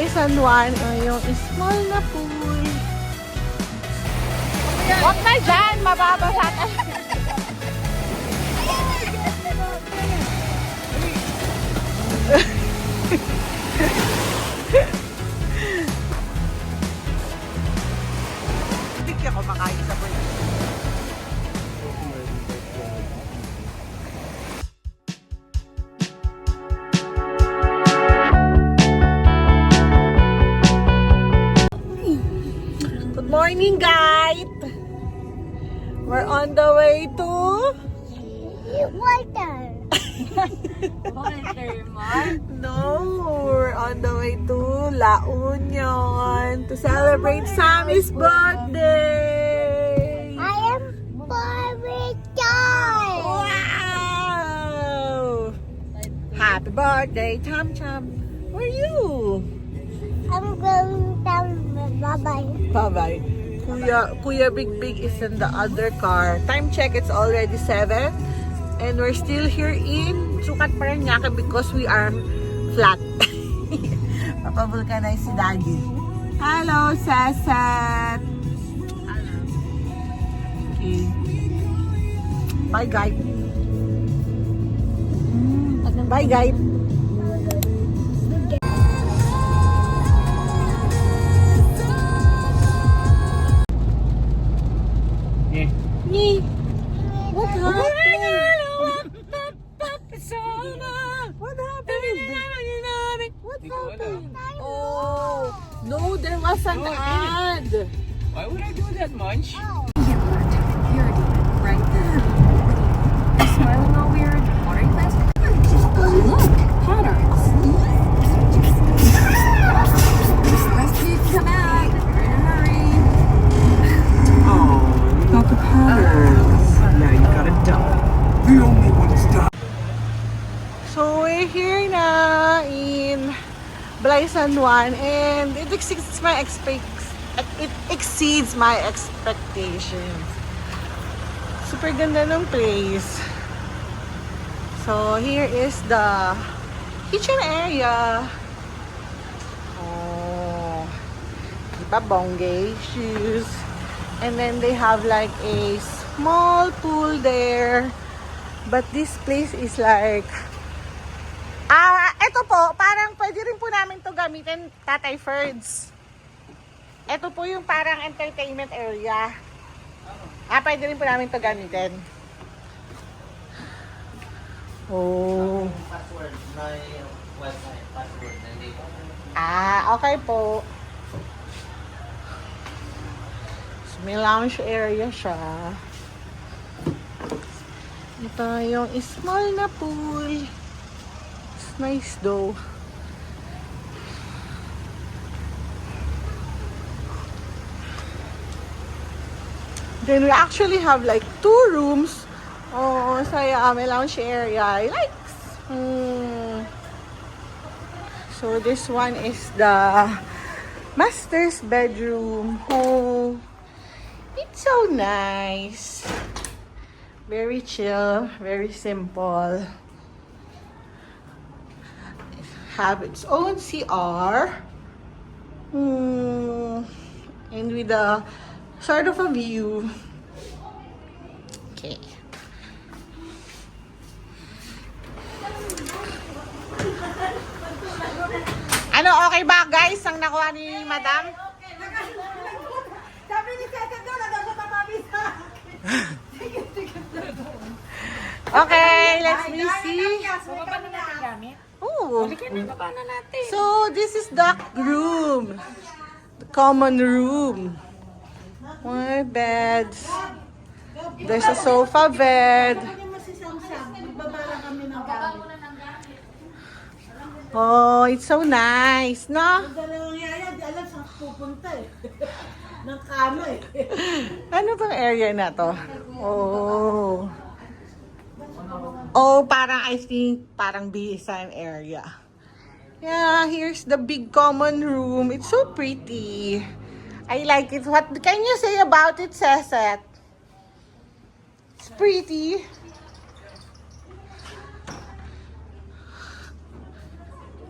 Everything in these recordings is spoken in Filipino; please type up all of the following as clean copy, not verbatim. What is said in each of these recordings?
Blysan 1, yung small na pool. Huwag na dyan, mababasa tayo. Hindi ako makain sa pool. Morning, guys! We're on the way to water. Water, Mark? No, we're on the way to La Union to celebrate Sammy's birthday. I am birthday. Wow! Happy birthday, Chum Chum. Where are you? I'm going down. Bye-bye. Bye-bye. Kuya Big Big is in the other car. Time check, it's already 7. And we're still here in Sukat Parañaque because we are flat. Papavulcanize si Daddy. Hello, Sasat! Okay. Bye, guys. Bye, guys. Ni. What happened? What happened? What happened? Oh, no, there was an ad. Why would I do that much? Right there. You're smiling all weird. Are you class? Look, patterns. Let's come out. We're in a hurry. Oh, not the patterns. Now you gotta die. The only one's die. So we're here na in Blysan 1 and it exceeds my expectations. Super ganda ng place. So here is the kitchen area. Oh, diba bongay shoes. And then they have like a small pool there. But this place is like ito po, parang pwede rin po namin to gamitin, Tatay Ferds. Ito po yung parang entertainment area. Pwede rin po namin to gamitin. Oh. Password, my website, password, nandito. Okay po. So, may lounge area siya. Ito yung small na pool. It's nice though. Then we actually have like 2 rooms. Oh, saya. May lounge area. I like. So this one is the master's bedroom. Oh, it's so nice. Very chill, very simple. Have its own CR. And with a sort of a view. Okay. Ano, okay ba guys ang nakuha ni Madam? Sabi ni Tete doon, daw siya papabisa. Okay, let's me see. Baba na natin gamit. Oh. Baba na natin. So, this is the room. The common room. More beds. There's a sofa bed. Magbabala kami ng gamit. Oh, it's so nice, no? Dalawang yaya, di alam saan pupunta eh. Ng kama eh. Ano tong area na to? Oh. Oh, parang I think parang bihisan area. Yeah, here's the big common room. It's so pretty. I like it. What can you say about it, Ceset? It's pretty.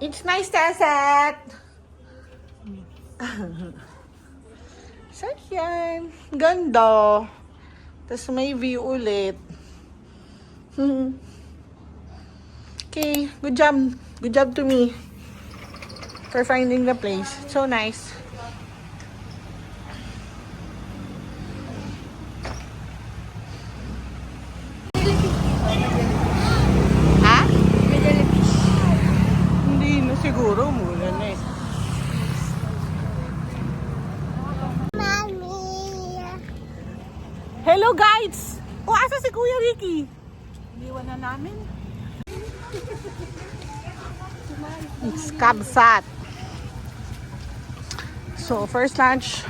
It's nice, Ceset. So, yan. Ganda. Tapos may view ulit. Okay, good job. Good job to me for finding the place. It's so nice. Ha? Hindi na siguro. Mula na eh. Mommy. Hello guides! O, asa si Kuya Ricky? Iniwan na namin. It's Kabsat. So, first lunch.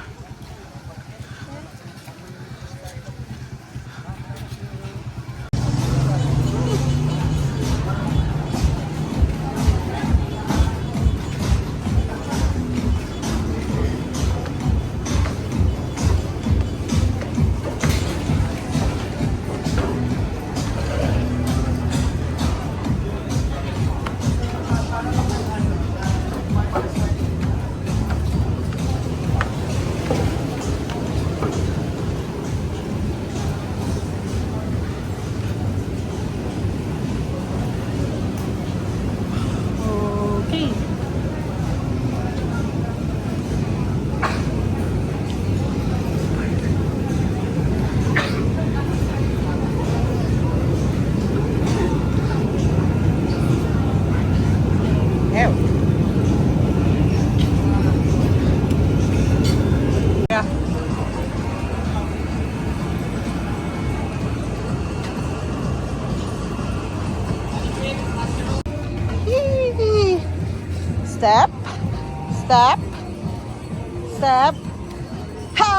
Okay. Ew. Yeah. Yee. Step, step, step. Ha!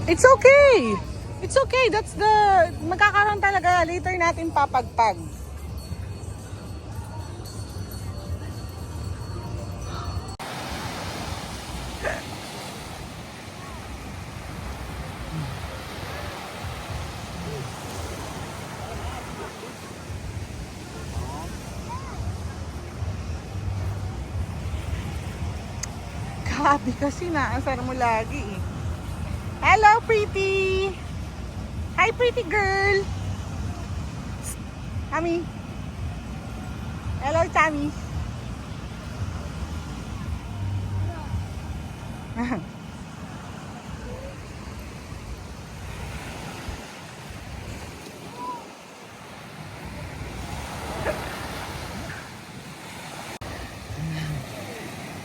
It's okay. It's okay. That's the magkakaroon talaga later natin papagpag. Grabe kasi naasar mo lagi eh. Hello, pretty! Hi, pretty girl! Tommy! Hello, Tommy!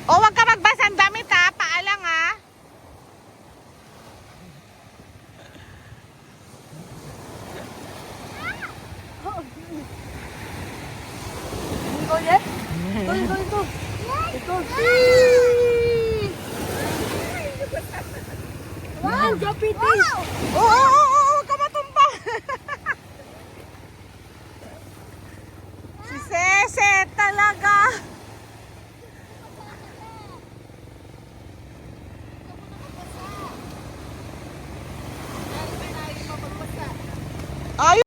O, wag ka magbasang damit ha! Paalang ha! Wow, go pretty. Oo, kamatumba! Si Sese talaga! Ay!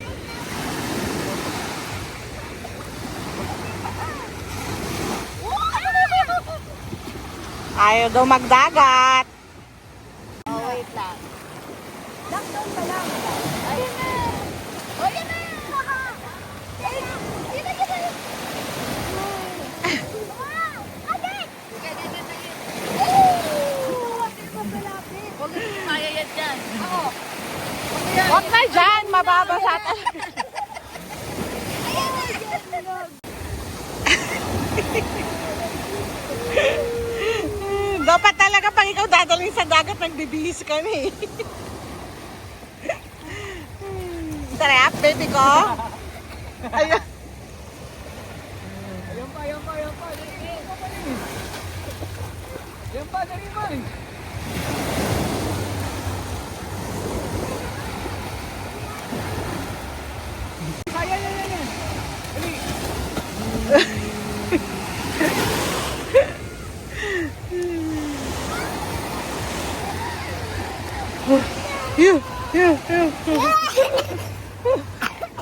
Ayaw daw magdagat. Oh, wait lang. Lockdown pa lang. Ayun na. O, yan na. Ayun na. Ayun na, ayun na. Wow! Agad! Huwag mo kaya yan dyan. Oo. Huwag na dyan, mababasa talaga. Dapat talaga pag ikaw dadalhin sa dagat, nagbibihis ka na eh. Sarap, baby ko. Ayun.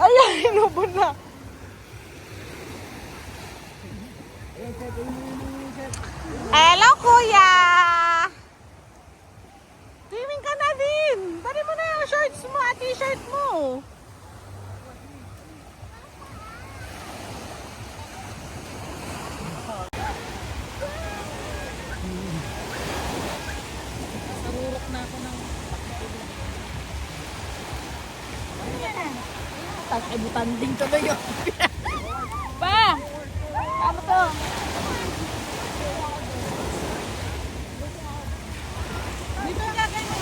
Ayan, hinubon na. kuya! Swimming ka na din! Dali mo na yung shorts mo at t-shirt mo. Tapos ay butanding tuloy yun. Pa! Ano to? Dito ka kayo.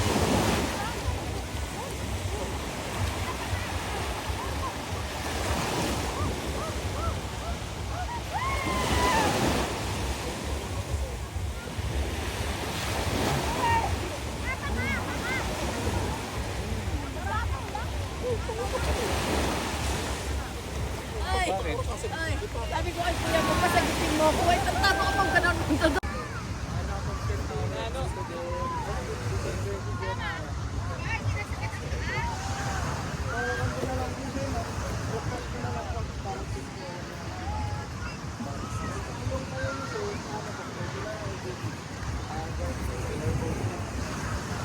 Ay, sabi ko ay kuya mo, pasagitin mo ako. Ay, tama ka pang ganun.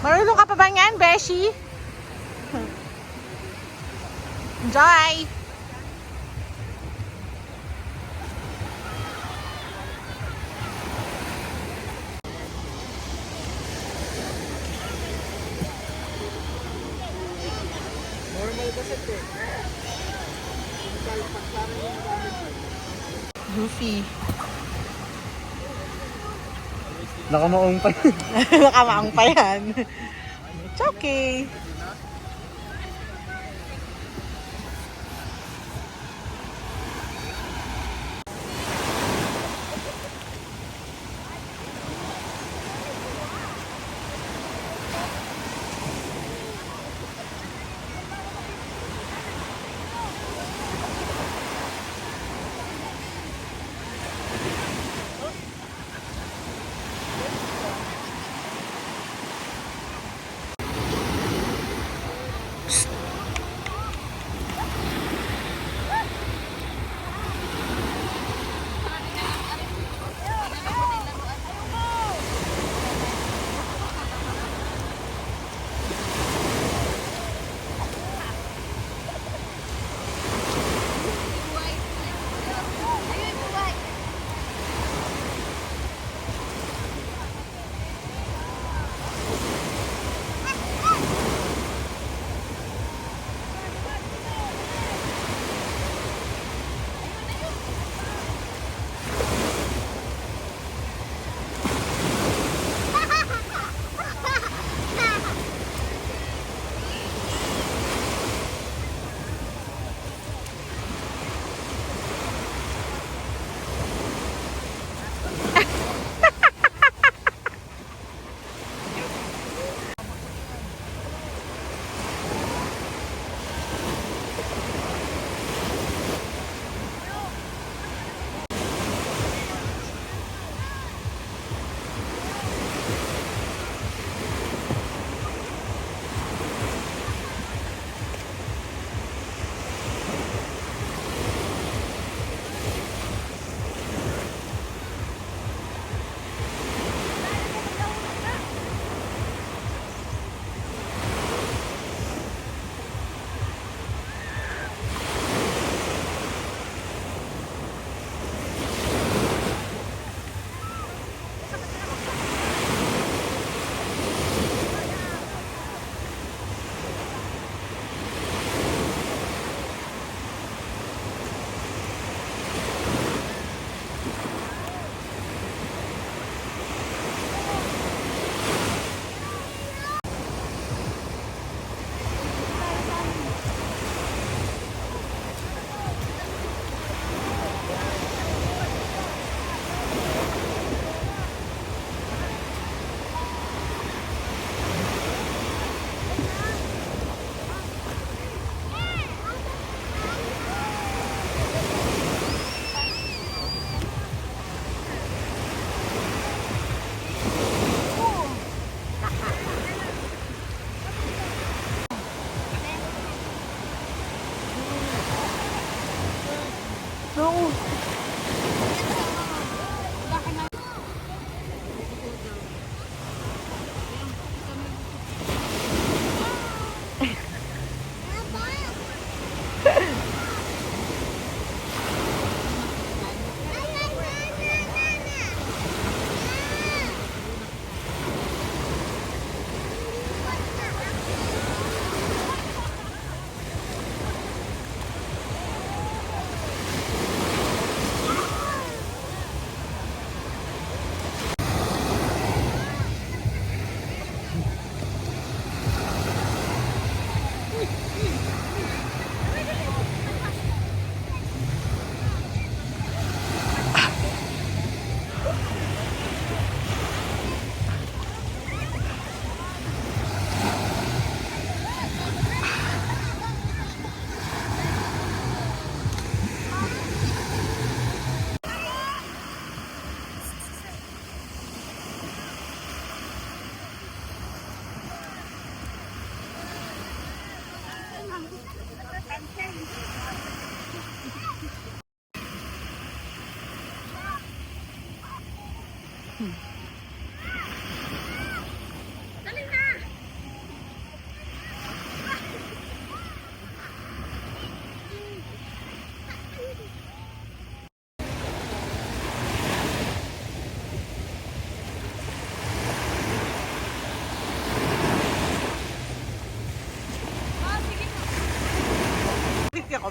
Marunong ka pa ba niyan, Beshi? Enjoy! Goofy. Nakamaong pa. Nakamaang pa yan. It's okay.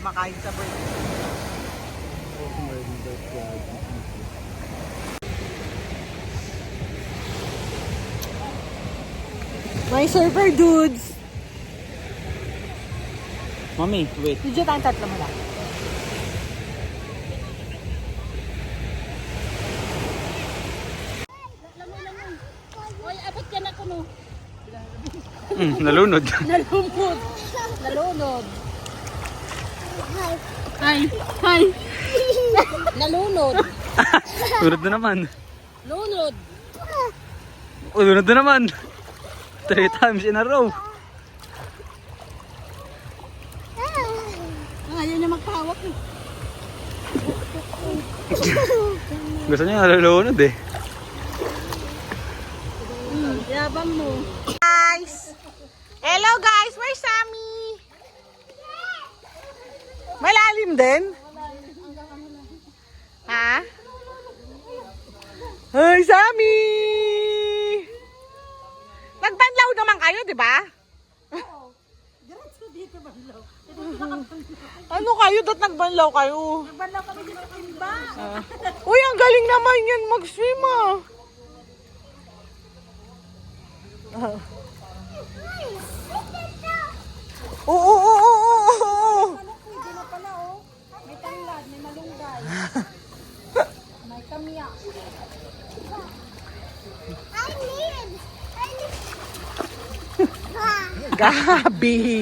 makain sa birthday. My surfer dudes! Mommy, wait. Video tayong tatlo mo lang. Oy, abot ka na ko no. Nalunod. Nalumod. Nalunod. Hi. Hi. Nalunod. Lunod na naman. Lunod. Lunod na naman. 3 times in a row. Ayaw niya magpahawak eh. Gusto niya nalulunod eh. Yabang mo. Guys! Hello guys! Where's Sammy? Malalim din? Ha? Hi, Sammy! Nagbanlaw naman kayo, di ba? Diretso dito banlaw. Ano kayo? Dapat nagbanlaw kayo? Banlaw kami dito sa timba. Uy, ang galing naman yan mag-swim ah. Oo. Pwede na pala oh. May tanglad, may malunggay. May kamya. Gabi.